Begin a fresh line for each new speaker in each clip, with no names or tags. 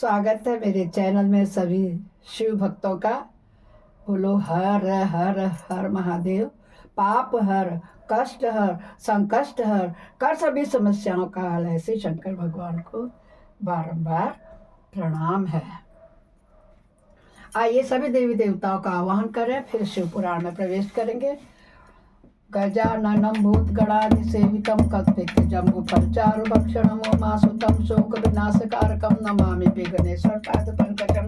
स्वागत है मेरे चैनल में सभी शिव भक्तों का। बोलो हर हर हर महादेव। पाप हर, कष्ट हर, संकष्ट हर, कर सभी समस्याओं का हल। ऐसे शंकर भगवान को बारंबार प्रणाम है। आइए सभी देवी देवताओं का आवाहन करें, फिर शिव पुराण में प्रवेश करेंगे। गजाननं भूतगणाधिसेवितं कल्पितजम्बुफलचारुभक्षणं उमासुतं शोकविनाशकारकं नमामि विघ्नेश्वरपादपङ्कजं।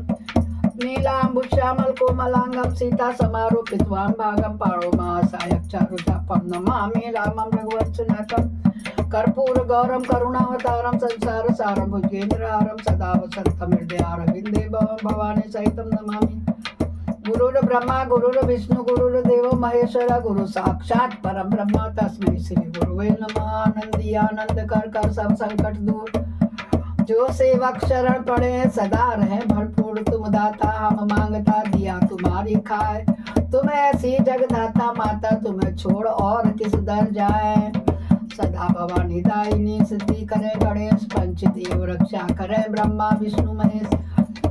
नीलाम्बुश्यामलकोमलाङ्गं सीतासमारोपितवां भागं पाणो महासायकचारुचापं नमामि रामं रघुवंशनाथं। कर्पूरगौरं करुणावतारं संसारसारं भुजगेन्द्रहारं सदा वसन्तं हृदयारविन्दे भवानी सहितं नमामि। गुरुर्ब्रह्मा गुरुर्विष्णु गुरुर्देवो महेश्वर गुरु साक्षात् परम ब्रह्म तस्मै श्री गुरुवे नमः। आनंदी आनंद कर सब संकट दूर, जो सेवक शरण पड़े सदा रहे भरपूर। तुम दाता हम मांगता दिया तुम्हारी खाए, तुम ऐसी जगदाता माता तुम्हें छोड़ और किस दर जाए। सदा भवानी दायिनी सिद्धि करे गणेश, पंचदेव रक्षा करे ब्रह्मा विष्णु महेश।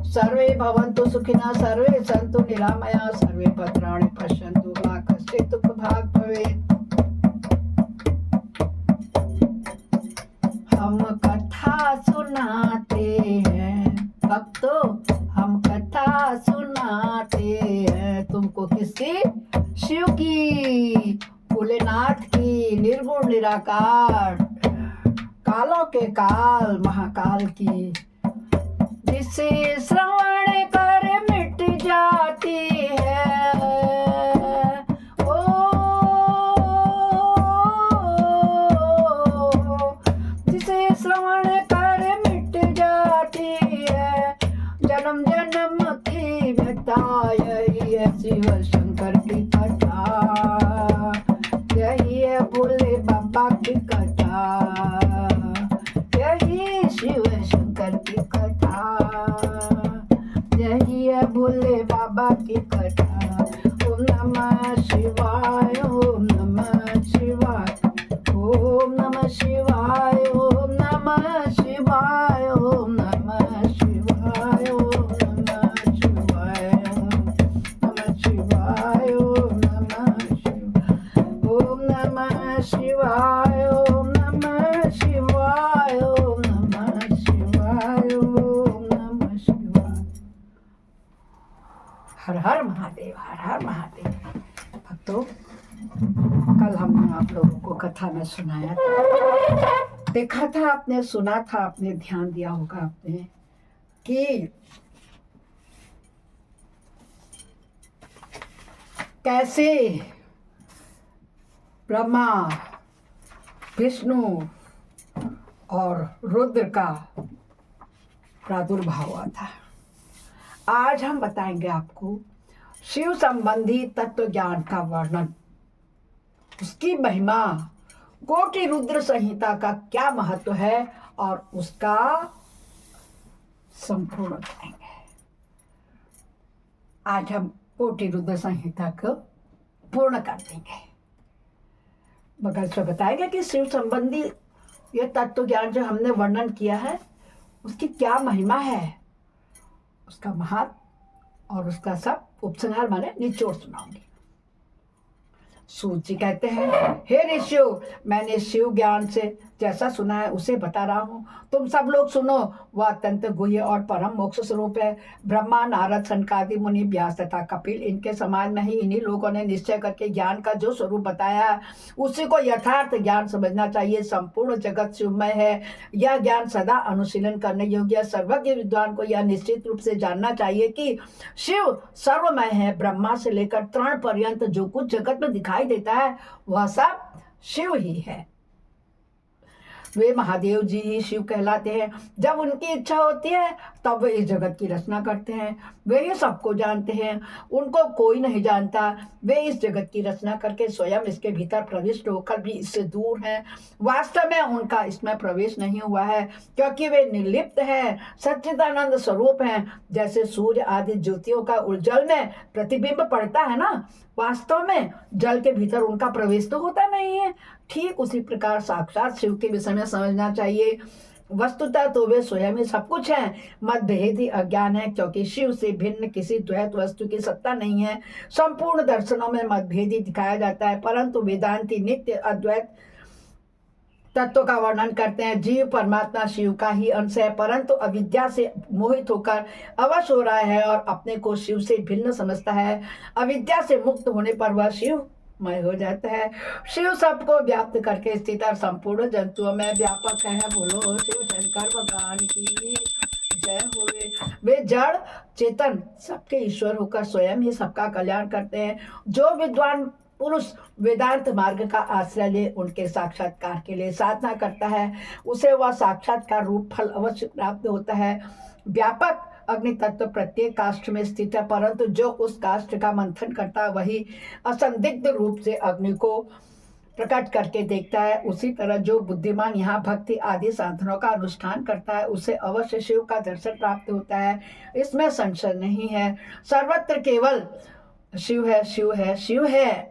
सर्वे भवन्तु सुखिनः सर्वे सन्तु निरामया, सर्वे भद्राणि पश्यन्तु मा कश्चित् दुःखभाग् भवेत्। हम कथा सुनाते हैं भक्तों, हम कथा सुनाते हैं तुमको। किसकी? शिव की, भोलेनाथ की, निर्गुण निराकार, कालों के काल महाकाल की। जिसे श्रवण कर मिट जाती है ओ, जिसे श्रवण कर मिट जाती है जन्म जन्म की व्यथा। यही है शिव शंकर की कथा, यही है भोले बाबा की कथा, यही शिव शंकर की कथा, यही है भोले बाबा की कथा। ओम नमः शिवाय, ओम नमः शिवाय, ओम नमः शिवाय, ओम नमः शिवाय, ओम नमः शिवाय, ओम नमः शिवाय, नमः शिवाय, ओम नमः शिवाय, ओम नमः शिवाय, ओम नमः शिवाय, ओम नमः शिवाय, ओम नमः शिवाय। हर हर महादेव, हर हर महादेव। भक्तों, कल हमने आप लोगों को कथा में सुनाया था, देखा था आपने, सुना था आपने, ध्यान दिया होगा आपने कि कैसे ब्रह्मा विष्णु और रुद्र का प्रादुर्भाव हुआ था। आज हम बताएंगे आपको शिव संबंधी तत्व ज्ञान का वर्णन, उसकी महिमा, कोटि रुद्र संहिता का क्या महत्व है और उसका संपूर्ण बताएंगे। आज हम कोटि रुद्र संहिता को पूर्ण कर देंगे, मगर से बताएंगे कि शिव संबंधी ये तत्व ज्ञान जो हमने वर्णन किया है उसकी क्या महिमा है, उसका महत्व और उसका सब उपसंहार माने निचोड़ सुनाऊंगी। सूत जी कहते हैं, हे ऋषियों, मैंने शिव ज्ञान से जैसा सुना है उसे बता रहा हूँ, तुम सब लोग सुनो। वह अत्यंत गुह्य और परम मोक्ष स्वरूप है। ब्रह्मा, नारद, सनकादि मुनि, व्यास तथा कपिल, इनके समाज में ही इन्हीं लोगों ने निश्चय करके ज्ञान का जो स्वरूप बताया है उसी को यथार्थ ज्ञान समझना चाहिए। संपूर्ण जगत शिवमय है, यह ज्ञान सदा अनुशीलन करने योग्य। सर्वज्ञ विद्वान को यह निश्चित रूप से जानना चाहिए कि शिव सर्वमय है। ब्रह्मा से लेकर तृण पर्यंत जो कुछ जगत में दिखाई देता है वह सब शिव ही है। वे महादेव जी ही शिव कहलाते हैं। जब उनकी इच्छा होती है तब वे इस जगत की रचना करते हैं। वे ही सबको जानते हैं, उनको कोई नहीं जानता। वे इस जगत की रचना करके स्वयं इसके भीतर प्रविष्ट होकर भी इससे दूर हैं। वास्तव में उनका इसमें प्रवेश नहीं हुआ है, क्योंकि वे निर्लिप्त हैं, सच्चिदानंद स्वरूप हैं। जैसे सूर्य आदि ज्योतियों का जल में प्रतिबिंब पड़ता है ना, वास्तव में जल के भीतर उनका प्रवेश तो होता नहीं है। ठीक उसी प्रकार साक्षात शिव के विषय में समझना चाहिए वस्तुतः तो वे स्वयं ही सब कुछ हैं। मतभेद ही अज्ञान है, क्योंकि शिव से भिन्न किसी द्वैत वस्तु की सत्ता नहीं है। संपूर्ण दर्शनों में मतभेद ही दिखाया जाता है, परंतु वेदांती नित्य अद्वैत तत्व का वर्णन करते हैं। जीव परमात्मा शिव का ही अंश है, परंतु अविद्या से मोहित होकर अवश हो रहा है और अपने को शिव से भिन्न समझता है। अविद्या से मुक्त होने पर वह शिव मय हो जाता है। शिव सबको व्याप्त करके स्थित और संपूर्ण जंतुओं में व्यापक है। बोलो शिव शंकर भगवान की जय होवे। वे जड़ चेतन सबके ईश्वर होकर स्वयं ही सबका कल्याण करते हैं। जो विद्वान पुरुष वेदांत मार्ग का आश्रय ले उनके साक्षात्कार के लिए साधना करता है, उसे वह साक्षात्कार रूप फल अवश्य प्राप्त होता है। व्यापक अग्नि तत्व प्रत्येक काष्ठ में स्थित है, परंतु जो उस काष्ठ का मंथन करता है वही असंदिग्ध रूप से अग्नि को प्रकट करके देखता है। उसी तरह जो बुद्धिमान यहाँ भक्ति आदि साधनों का अनुष्ठान करता है उसे अवश्य शिव का दर्शन प्राप्त होता है, इसमें संशय नहीं है। सर्वत्र केवल शिव है, शिव है, शिव है,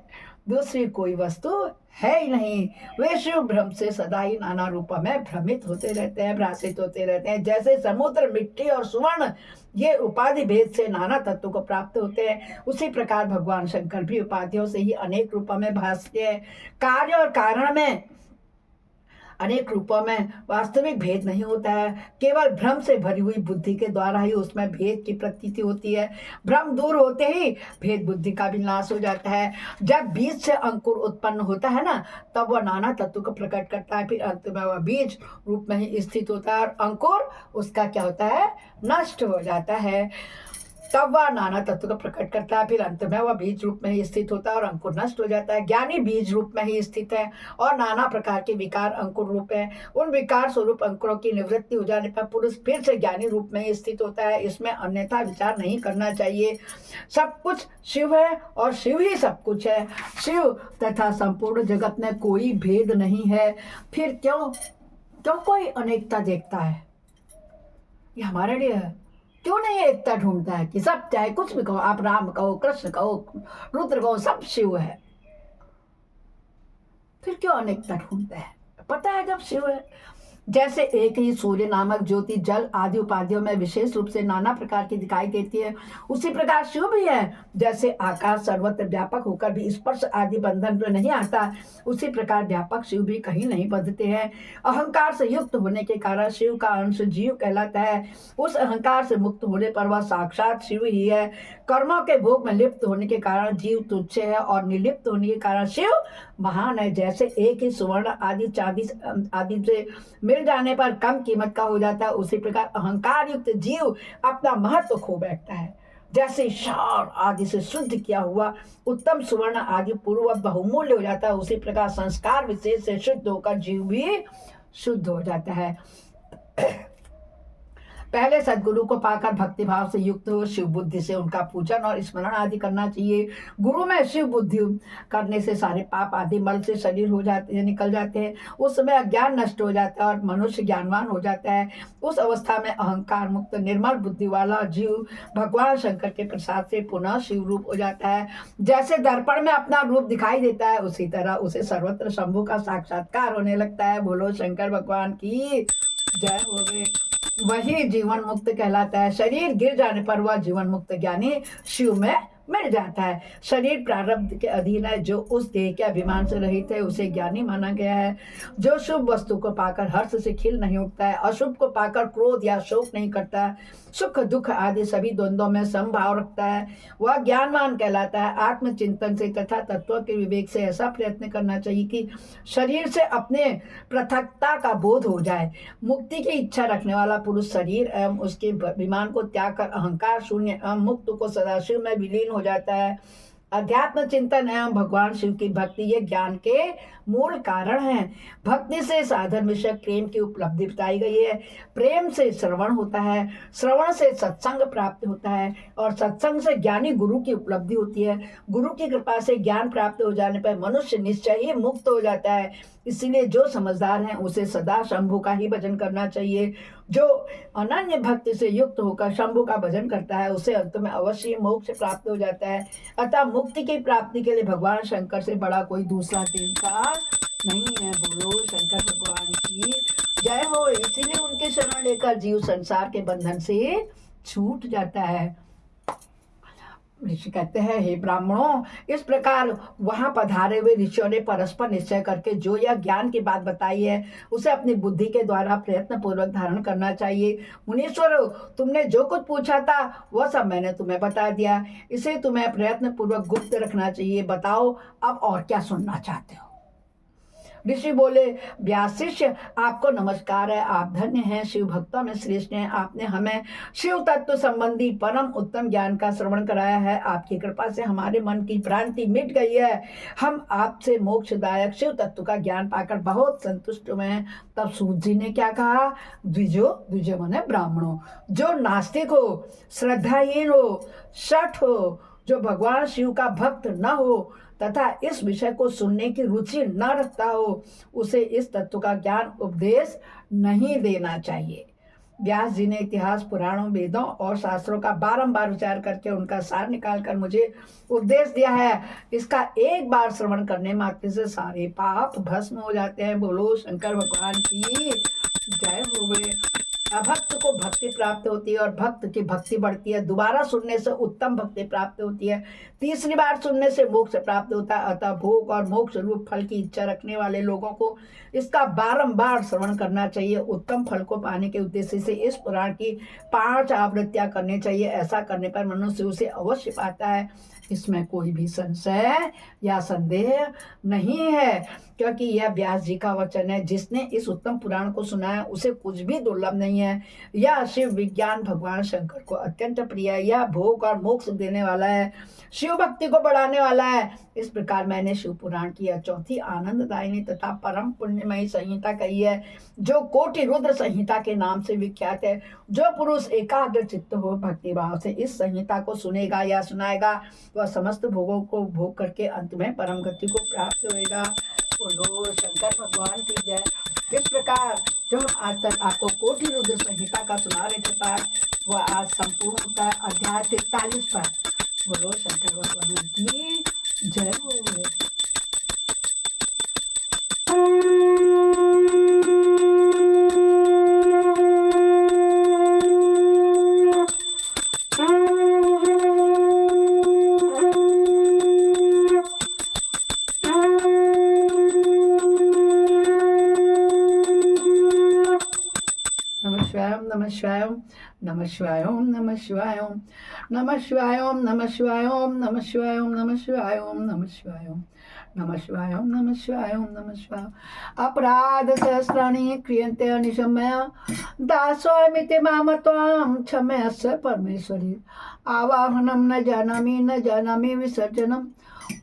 दूसरी कोई वस्तु है ही नहीं। वे शिव भ्रम से सदा ही नाना रूपों में भ्रमित होते रहते हैं, भ्रासित होते रहते हैं। जैसे समुद्र, मिट्टी और सुवर्ण ये उपाधि भेद से नाना तत्व को प्राप्त होते हैं, उसी प्रकार भगवान शंकर भी उपाधियों से ही अनेक रूपों में भासते हैं। कार्य और कारण में अनेक रूपों में वास्तविक भेद नहीं होता है, केवल भ्रम से भरी हुई बुद्धि के द्वारा ही उसमें भेद की प्रतीति होती है। भ्रम दूर होते ही भेद बुद्धि का भी नाश हो जाता है। जब बीज से अंकुर उत्पन्न होता है ना, तब वह नाना तत्व को प्रकट करता है, फिर अंत में वह बीज रूप में ही स्थित होता है और अंकुर उसका क्या होता है, नष्ट हो जाता है। तब वह नाना तत्व को प्रकट करता है, फिर अंत में वह बीज रूप में ही स्थित होता है और अंकुर नष्ट हो जाता है। ज्ञानी बीज रूप में ही स्थित है और नाना प्रकार के विकार अंकुर रूप है। उन विकार स्वरूप अंकुरों की निवृत्ति हो जाने पर पुरुष फिर से ज्ञानी रूप में ही स्थित होता है। इसमें अन्यथा विचार नहीं करना चाहिए। सब कुछ शिव है और शिव ही सब कुछ है। शिव तथा संपूर्ण जगत में कोई भेद नहीं है, फिर क्यों कोई अनेकता देखता है? ये हमारे लिए है। क्यों नहीं एकता ढूंढता है कि सब, चाहे कुछ भी कहो, आप राम कहो, कृष्ण कहो, रुद्र कहो, सब शिव है, फिर क्यों अनेकता ढूंढता है? पता है जब शिव है। जैसे एक ही सूर्य नामक ज्योति जल आदि उपाधियों में विशेष रूप से नाना प्रकार की दिखाई देती है, उसी प्रकार शिव भी है। जैसे आकाश सर्वत्र व्यापक होकर भी स्पर्श आदि बंधन में नहीं आता, उसी प्रकार व्यापक शिव भी कहीं नहीं बंधते हैं। अहंकार से युक्त होने के कारण शिव का अंश जीव कहलाता है। उस अहंकार से मुक्त होने पर वह साक्षात शिव ही है। कर्मों के भोग में लिप्त होने के कारण जीव तुच्छ है और निर्लिप्त होने के कारण शिव महान है। जैसे एक ही सुवर्ण आदि चांदी आदि से मिल जाने पर कम कीमत का हो जाता है, उसी प्रकार अहंकार युक्त जीव अपना महत्व खो बैठता है। जैसे क्षार आदि से शुद्ध किया हुआ उत्तम सुवर्ण आदि पूर्व बहुमूल्य हो जाता है, उसी प्रकार संस्कार विशेष से शुद्ध होकर जीव भी शुद्ध हो जाता है। पहले सदगुरु को पाकर भक्ति भाव से युक्त हो शिव बुद्धि से उनका पूजन और स्मरण आदि करना चाहिए। गुरु में शिव बुद्धि करने से सारे पाप आदि मल से शरीर हो जाते हैं, निकल जाते हैं। उस समय अज्ञान नष्ट हो जाता है और मनुष्य ज्ञानवान हो जाता है। उस अवस्था में अहंकार मुक्त निर्मल बुद्धि वाला जीव भगवान शंकर के प्रसाद से पुनः शिव रूप हो जाता है। जैसे दर्पण में अपना रूप दिखाई देता है, उसी तरह उसे सर्वत्र शंभु का साक्षात्कार होने लगता है। बोलो शंकर भगवान की जय होवे। वही जीवन मुक्त कहलाता है। शरीर गिर जाने पर वह जीवन मुक्त ज्ञानी शिव में मिल जाता है। शरीर प्रारब्ध के अधीन है, जो उस देह के अभिमान से रहित है उसे ज्ञानी माना गया है। जो शुभ वस्तु को पाकर हर्ष से खिल नहीं उठता है, अशुभ को पाकर क्रोध या शोक नहीं करता है, सुख दुख आदि सभी द्वंद्वों में समभाव रखता है, वह ज्ञानवान कहलाता है। आत्मचिंतन से तथा तत्व के विवेक से ऐसा प्रयत्न करना चाहिए कि शरीर से अपने पृथकता का बोध हो जाए। मुक्ति की इच्छा रखने वाला पुरुष शरीर एवं उसके अभिमान को त्याग कर अहंकार शून्य एवं मुक्त को सदाशिव में विलीन हो जाता है। अध्यात्म चिंतन एवं भगवान शिव की भक्ति ये ज्ञान के मूल कारण है। भक्ति से साधन विषय प्रेम की उपलब्धि बताई गई है। प्रेम से श्रवण होता है, श्रवण से सत्संग प्राप्त होता है और सत्संग से ज्ञानी गुरु की उपलब्धि होती है। गुरु की कृपा से ज्ञान प्राप्त हो जाने पर मनुष्य निश्चय ही मुक्त हो जाता है। इसीलिए जो समझदार हैं उसे सदा शंभु का ही भजन करना चाहिए। जो अनन्य भक्ति से युक्त होकर शंभु का भजन करता है उसे अंत में अवश्य मोक्ष प्राप्त हो जाता है। अतः मुक्ति की प्राप्ति के लिए भगवान शंकर से बड़ा कोई दूसरा देवता नहीं है। बोलो शंकर भगवान की जय हो। इसीलिए उनके शरण लेकर जीव संसार के बंधन से छूट जाता है। ऋषि कहते हैं, हे ब्राह्मणों, इस प्रकार वहां पधारे हुए ऋषियों ने परस्पर निश्चय करके जो यह ज्ञान की बात बताई है उसे अपनी बुद्धि के द्वारा प्रयत्न पूर्वक धारण करना चाहिए। मुनीश्वरों, तुमने जो कुछ पूछा था वह सब मैंने तुम्हें बता दिया, इसे तुम्हें प्रयत्न पूर्वक गुप्त रखना चाहिए। बताओ अब और क्या सुनना चाहते हो। ऋषि बोले, व्यास शिष्य, आपको नमस्कार है। आप धन्य हैं, शिव भक्तों में श्रेष्ठ हैं। आपने हमें शिव तत्व संबंधी परम उत्तम ज्ञान का श्रवण कराया है। आपकी कृपा से हमारे मन की भ्रांति मिट गई है। हम आपसे मोक्षदायक शिव तत्व का ज्ञान पाकर बहुत संतुष्ट हुए हैं। तब सूत जी ने क्या कहा, द्विजो माने ब्राह्मणों, जो नास्तिक हो, श्रद्धाहीन हो, शठ हो, जो भगवान शिव का भक्त न हो तथा इस विषय को सुनने की रुचि न रखता हो, उसे इस तत्व का ज्ञान उपदेश नहीं देना चाहिए। व्यास जी ने इतिहास, पुराणों, वेदों और शास्त्रों का बारंबार विचार करके उनका सार निकालकर मुझे उपदेश दिया है। इसका एक बार श्रवण करने मात्र से सारे पाप भस्म हो जाते हैं। बोलो शंकर भगवान की जय होवे। अभक्त को भक्ति प्राप्त होती है और भक्त की भक्ति बढ़ती है। दोबारा सुनने से उत्तम भक्ति प्राप्त होती है। तीसरी बार सुनने से मोक्ष प्राप्त होता है। अतः भोग और मोक्ष रूप फल की इच्छा रखने वाले लोगों को इसका बारंबार श्रवण करना चाहिए। उत्तम फल को पाने के उद्देश्य से इस पुराण की 5 आवृत्तियां करनी चाहिए। ऐसा करने पर मनुष्य उसे अवश्य पाता है। इसमें कोई भी संशय या संदेह नहीं है, क्योंकि यह व्यास जी का वचन है। जिसने इस उत्तम पुराण को सुना है उसे कुछ भी दुर्लभ नहीं है। यह शिव विज्ञान भगवान शंकर को अत्यंत प्रिय है। यह भोग और मोक्ष देने वाला है, शिव भक्ति को बढ़ाने वाला है। इस प्रकार मैंने शिव पुराण की यह चौथी आनंददायिनी तथा परम पुण्यमयी संहिता कही है, जो कोटि रुद्र संहिता के नाम से विख्यात है। जो पुरुष एकाग्र चित्त हो भक्ति भाव से इस संहिता को सुनेगा या सुनाएगा, वह समस्त भोगों को भोग करके अंत में परम गति को प्राप्त होगा। बोलो शंकर भगवान की जय। इस प्रकार जो हम आज तक आपको कोटि रुद्र संहिता का सुना रहे थे पाठ, वह आज संपूर्ण होता है अध्याय 43 पर। बोलो शंकर भगवान की जय हो। नमः शिवाय ओम, नमः शिवाय ओम, नमः शिवाय ओम, नमः शिवाय ओम, नमः शिवाय ओम, नमः शिवाय ओम, नमः शिवाय ओम, नमः शिवाय ओम, नमः शिवाय ओम, नमः शिवाय ओम, नमः शिवाय। अपराध सहस्राणि क्रियन्ते अनिशम्य दासोऽमिति माम त्वां क्षमस्व परमेश्वरी। आवाहनं न जानामि विसर्जनं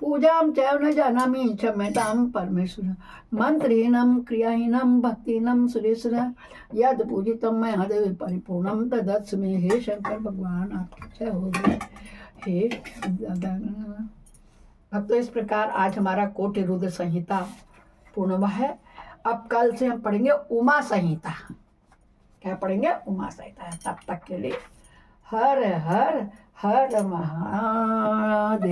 पूजां च न जानामि क्षम्यतां परमेश्वर। मंत्रहीनं क्रियाहीनं भक्तिहीनं सुरेश्वर, यद पूजितं मया देवी परिपूर्णं तदत्स में। हे शंकर भगवान आपकी जय हो। हे अब तो इस प्रकार आज हमारा कोटि रुद्र संहिता पूर्ण हुआ है। अब कल से हम पढ़ेंगे उमा संहिता। क्या पढ़ेंगे? उमा संहिता। तब तक के लिए हर हर हर महादेव।